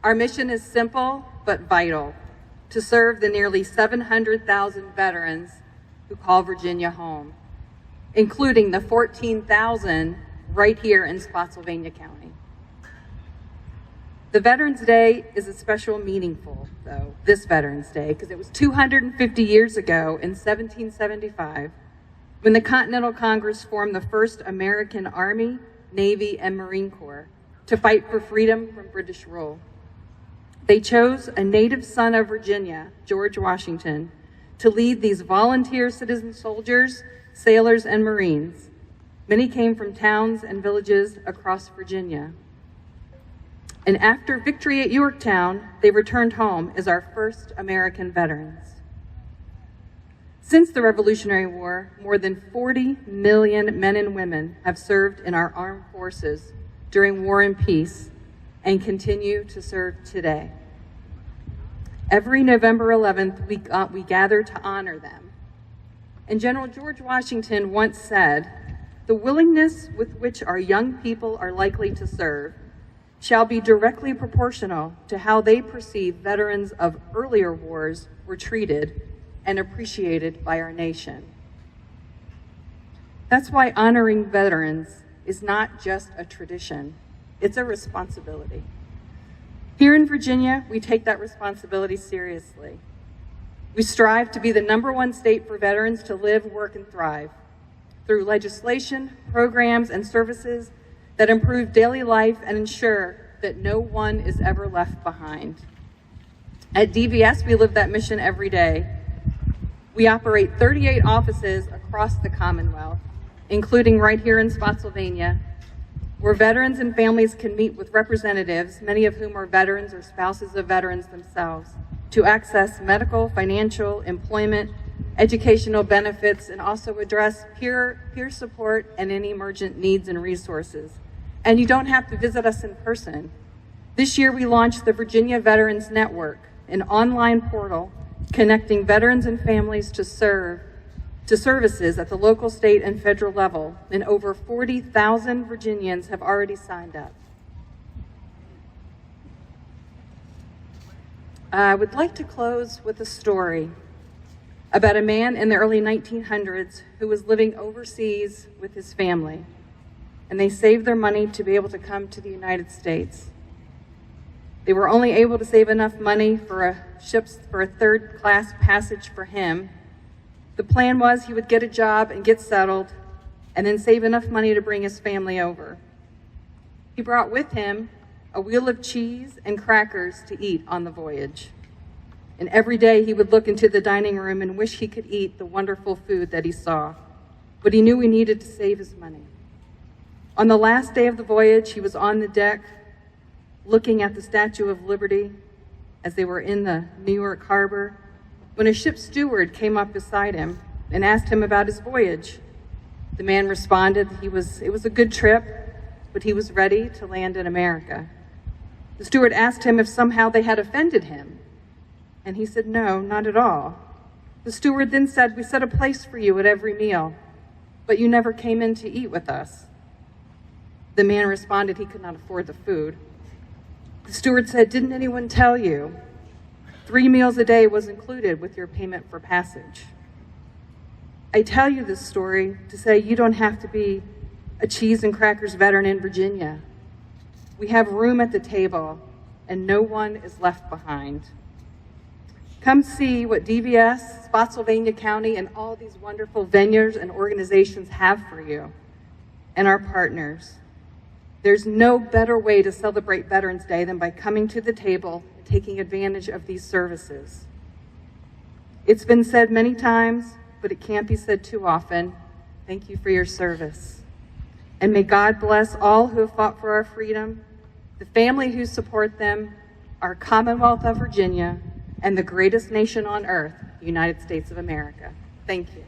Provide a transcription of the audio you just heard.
Our mission is simple but vital: to serve the nearly 700,000 veterans who call Virginia home, including the 14,000 right here in Spotsylvania County. The Veterans Day is especially meaningful, though, this Veterans Day, because it was 250 years ago in 1775 when the Continental Congress formed the first American Army, Navy, and Marine Corps to fight for freedom from British rule. They chose a native son of Virginia, George Washington, to lead these volunteer citizen soldiers, sailors, and Marines. Many came from towns and villages across Virginia. And after victory at Yorktown, they returned home as our first American veterans. Since the Revolutionary War, more than 40 million men and women have served in our armed forces during war and peace and continue to serve today. Every November 11th, we gather to honor them. And General George Washington once said, "The willingness with which our young people are likely to serve shall be directly proportional to how they perceive veterans of earlier wars were treated and appreciated by our nation." That's why honoring veterans is not just a tradition, it's a responsibility. Here in Virginia, we take that responsibility seriously. We strive to be the #1 state for veterans to live, work, and thrive through legislation, programs, and services that improve daily life and ensure that no one is ever left behind. At DVS, we live that mission every day. We operate 38 offices across the Commonwealth, including right here in Spotsylvania, where veterans and families can meet with representatives, many of whom are veterans or spouses of veterans themselves, to access medical, financial, employment, educational benefits, and also address peer support and any emergent needs and resources. And you don't have to visit us in person. This year we launched the Virginia Veterans Network, an online portal connecting veterans and families to services at the local, state, and federal level, and over 40,000 Virginians have already signed up. I would like to close with a story about a man in the early 1900s who was living overseas with his family, and they saved their money to be able to come to the United States. They were only able to save enough money for a third-class passage for him. The plan was he would get a job and get settled, and then save enough money to bring his family over. He brought with him a wheel of cheese and crackers to eat on the voyage. And every day he would look into the dining room and wish he could eat the wonderful food that he saw. But he knew he needed to save his money. On the last day of the voyage, he was on the deck looking at the Statue of Liberty as they were in the New York harbor, when a ship's steward came up beside him and asked him about his voyage. The man responded it was a good trip, but he was ready to land in America. The steward asked him if somehow they had offended him, and he said, "No, not at all." The steward then said, "We set a place for you at every meal, but you never came in to eat with us." The man responded he could not afford the food. The steward said, "Didn't anyone tell you? 3 meals a day was included with your payment for passage." I tell you this story to say you don't have to be a cheese and crackers veteran in Virginia. We have room at the table, and no one is left behind. Come see what DVS, Spotsylvania County, and all these wonderful venues and organizations have for you, and our partners. There's no better way to celebrate Veterans Day than by coming to the table and taking advantage of these services. It's been said many times, but it can't be said too often. Thank you for your service. And may God bless all who have fought for our freedom, the family who support them, our Commonwealth of Virginia, and the greatest nation on earth, the United States of America. Thank you.